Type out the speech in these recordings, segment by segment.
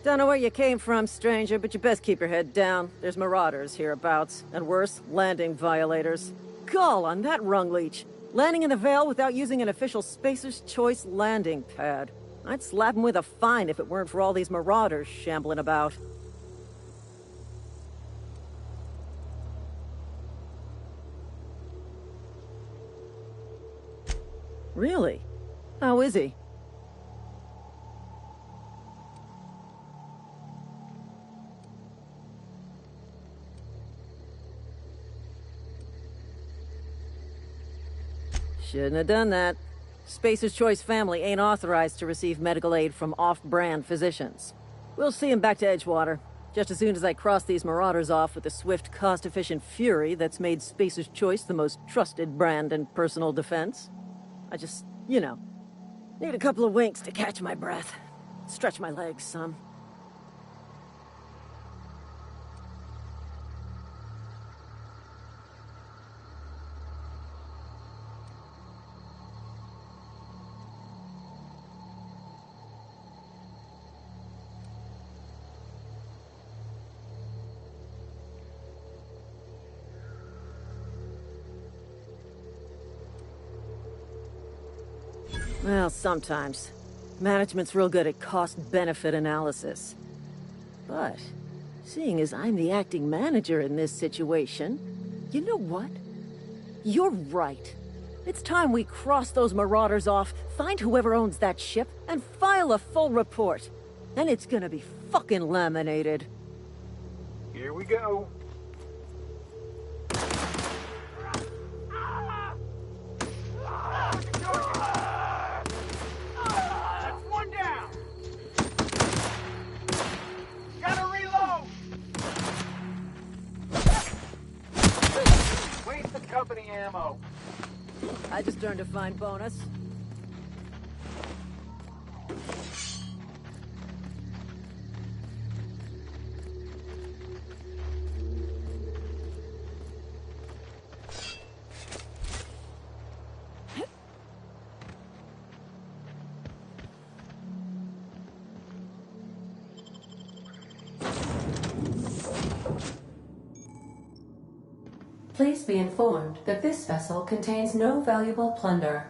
Don't know where you came from, stranger, but you best keep your head down. There's marauders hereabouts, and worse, landing violators. Gall on that rung leech. Landing in the Vale without using an official Spacer's Choice landing pad. I'd slap him with a fine if it weren't for all these marauders shambling about. Really? How is he? Shouldn't have done that. Spacer's Choice family ain't authorized to receive medical aid from off-brand physicians. We'll see him back to Edgewater, just as soon as I cross these marauders off with the swift, cost-efficient fury that's made Spacer's Choice the most trusted brand in personal defense. I just, you know, need a couple of winks to catch my breath. Stretch my legs some. Well, sometimes. Management's real good at cost-benefit analysis. But, seeing as I'm the acting manager in this situation, you know what? You're right. It's time we cross those marauders off, find whoever owns that ship, and file a full report. Then it's gonna be fucking laminated. Here we go. Company ammo. I just earned a fine bonus. Please be informed that this vessel contains no valuable plunder.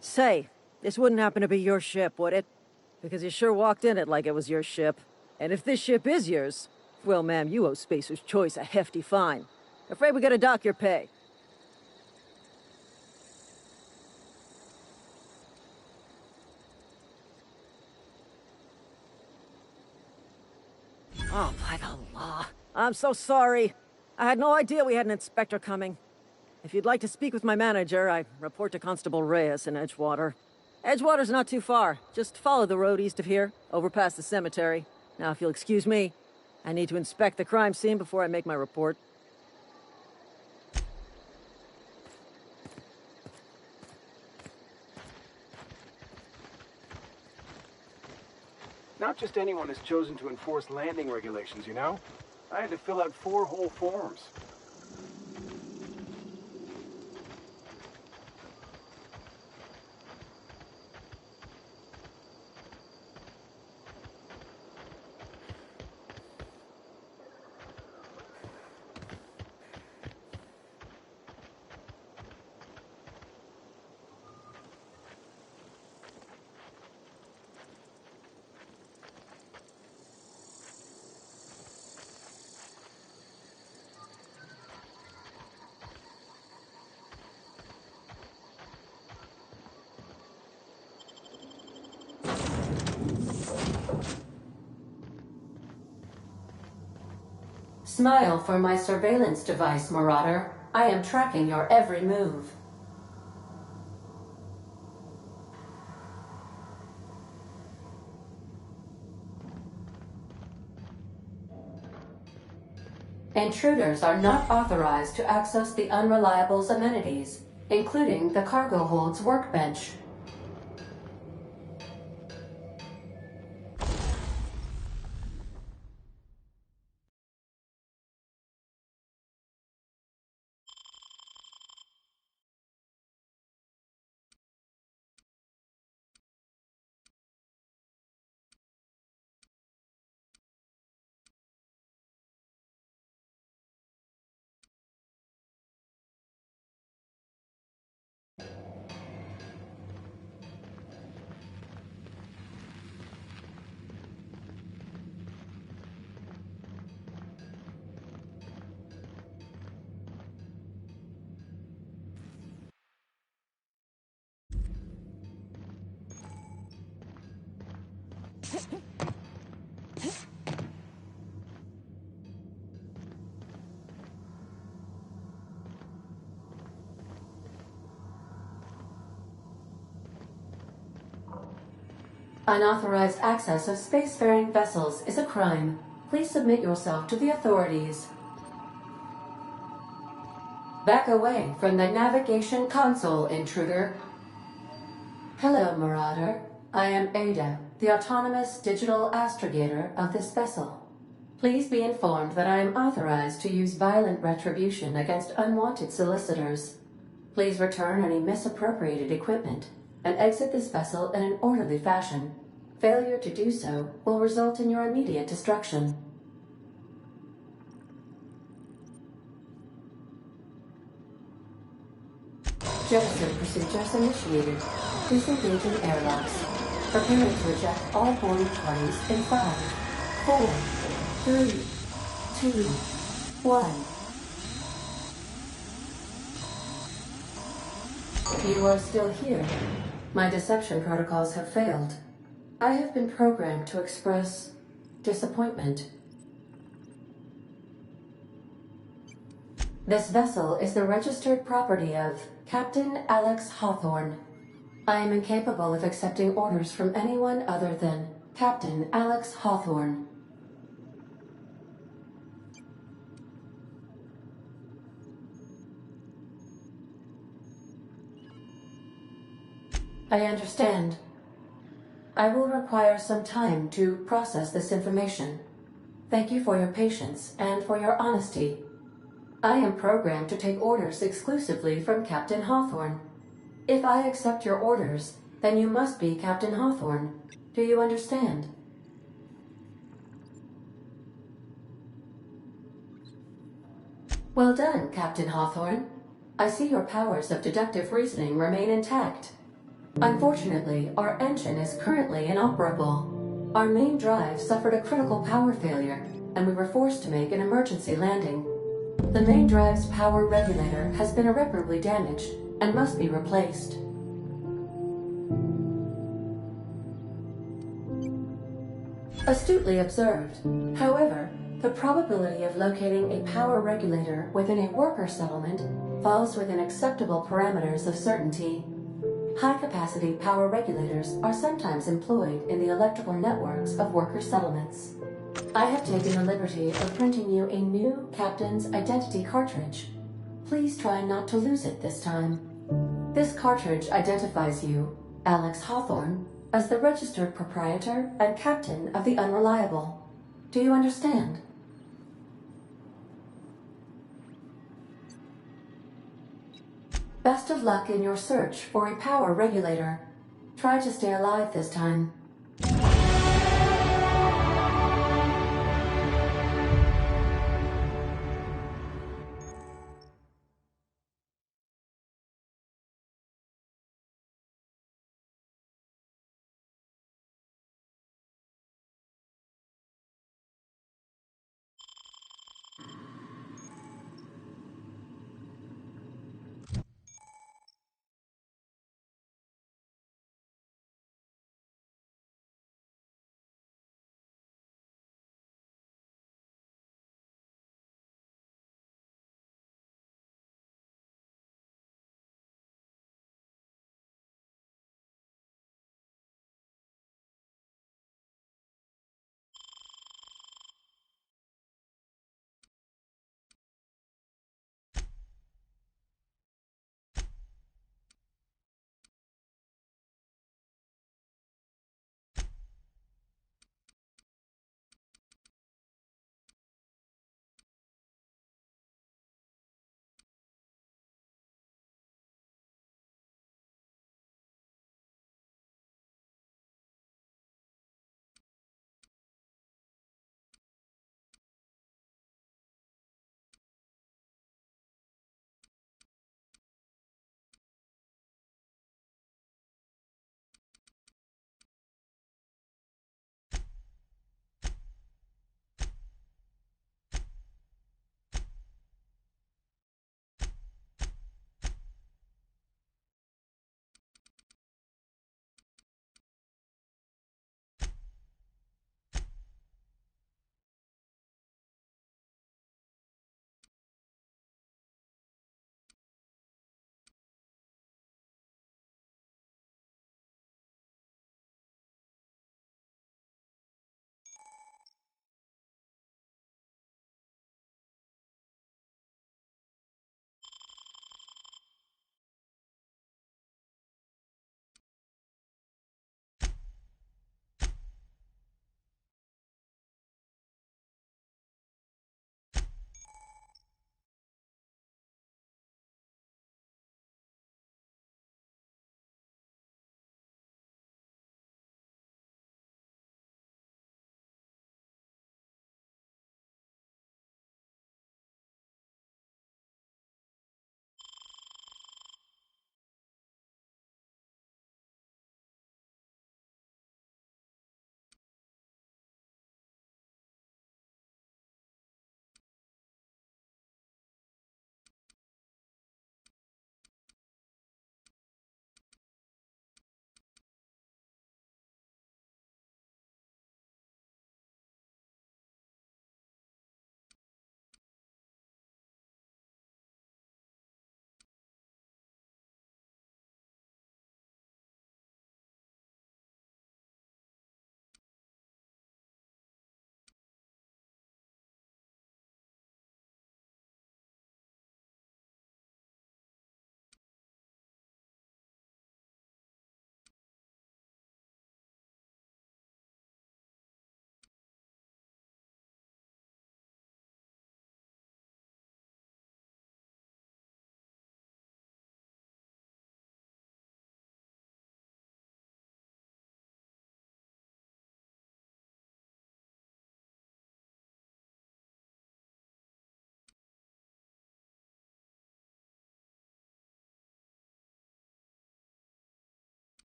Say, this wouldn't happen to be your ship, would it? Because you sure walked in it like it was your ship. And if this ship is yours, well, ma'am, you owe Spacer's Choice a hefty fine. Afraid we gotta dock your pay. Oh, by the law. I'm so sorry. I had no idea we had an inspector coming. If you'd like to speak with my manager, I report to Constable Reyes in Edgewater. Edgewater's not too far. Just follow the road east of here, over past the cemetery. Now, if you'll excuse me, I need to inspect the crime scene before I make my report. Not just anyone is chosen to enforce landing regulations, you know? I had to fill out 4 whole forms. Smile for my surveillance device, Marauder. I am tracking your every move. Intruders are not authorized to access the Unreliable's amenities, including the cargo hold's workbench. Unauthorized access of spacefaring vessels is a crime. Please submit yourself to the authorities. Back away from the navigation console, intruder. Hello, Marauder. I am Ada, the autonomous digital astrogator of this vessel. Please be informed that I am authorized to use violent retribution against unwanted solicitors. Please return any misappropriated equipment and exit this vessel in an orderly fashion. Failure to do so will result in your immediate destruction. Jettison procedures initiated. Disengaging airlocks. Preparing to eject all boarding parties in 5, 4, 3, 2, 1. You are still here. My deception protocols have failed. I have been programmed to express disappointment. This vessel is the registered property of Captain Alex Hawthorne. I am incapable of accepting orders from anyone other than Captain Alex Hawthorne. I understand. I will require some time to process this information. Thank you for your patience and for your honesty. I am programmed to take orders exclusively from Captain Hawthorne. If I accept your orders, then you must be Captain Hawthorne. Do you understand? Well done, Captain Hawthorne. I see your powers of deductive reasoning remain intact. Unfortunately, our engine is currently inoperable. Our main drive suffered a critical power failure, and we were forced to make an emergency landing. The main drive's power regulator has been irreparably damaged and must be replaced. Astutely observed. However, the probability of locating a power regulator within a worker settlement falls within acceptable parameters of certainty. High-capacity power regulators are sometimes employed in the electrical networks of worker settlements. I have taken the liberty of printing you a new Captain's Identity cartridge. Please try not to lose it this time. This cartridge identifies you, Alex Hawthorne, as the registered proprietor and captain of the Unreliable. Do you understand? Best of luck in your search for a power regulator. Try to stay alive this time.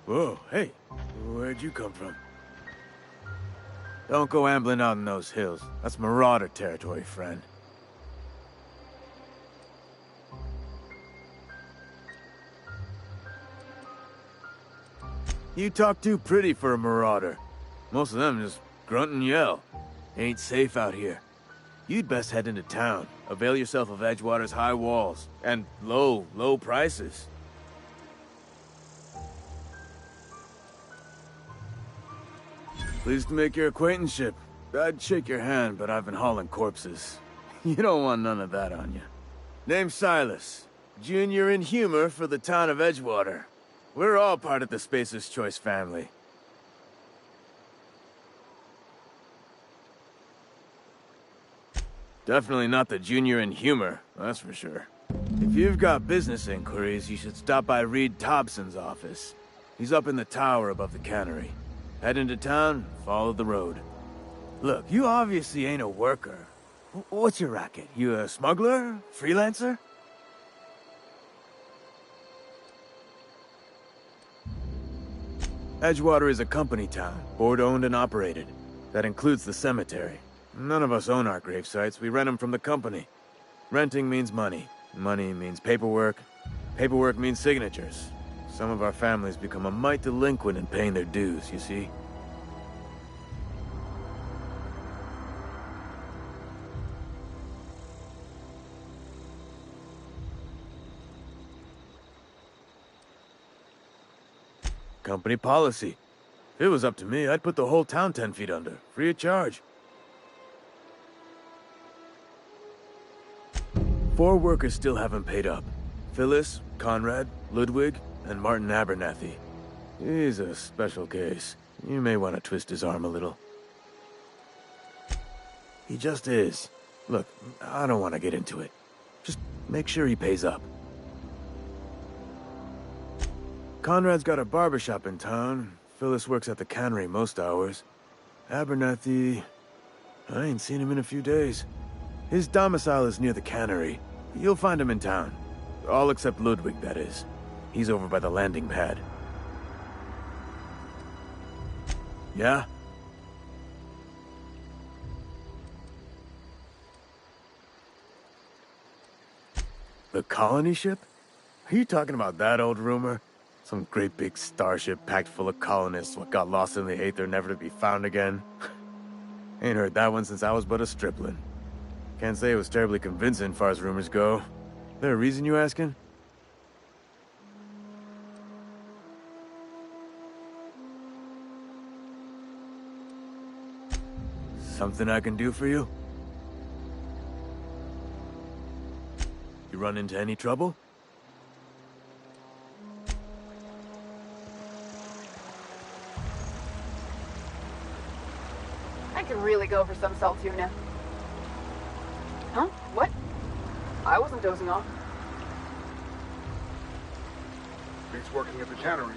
Whoa, hey, where'd you come from? Don't go ambling out in those hills. That's Marauder territory, friend. You talk too pretty for a Marauder. Most of them just grunt and yell. Ain't safe out here. You'd best head into town. Avail yourself of Edgewater's high walls. And low prices. Pleased to make your acquaintanceship. I'd shake your hand, but I've been hauling corpses. You don't want none of that on you. Name's Silas. Junior in humor for the town of Edgewater. We're all part of the Spacer's Choice family. Definitely not the junior in humor, that's for sure. If you've got business inquiries, you should stop by Reed Thompson's office. He's up in the tower above the cannery. Head into town, follow the road. Look, you obviously ain't a worker. What's your racket? You a smuggler? Freelancer? Edgewater is a company town, board-owned and operated. That includes the cemetery. None of us own our gravesites, we rent them from the company. Renting means money. Money means paperwork. Paperwork means signatures. Some of our families become a mite delinquent in paying their dues, you see? Company policy. If it was up to me, I'd put the whole town 10 feet under, free of charge. 4 workers still haven't paid up. Phyllis, Conrad, Ludwig, and Martin Abernathy. He's a special case. You may want to twist his arm a little. He just is. Look, I don't want to get into it. Just make sure he pays up. Conrad's got a barbershop in town. Phyllis works at the cannery most hours. Abernathy... I ain't seen him in a few days. His domicile is near the cannery. You'll find him in town. All except Ludwig, that is. He's over by the landing pad. Yeah? The colony ship? Are you talking about that old rumor? Some great big starship packed full of colonists what got lost in the aether never to be found again? Ain't heard that one since I was but a stripling. Can't say it was terribly convincing far as rumors go. There a reason you asking? Something I can do for you? You run into any trouble? I could really go for some salt tuna. Huh? What? I wasn't dozing off. Beats working at the cannery.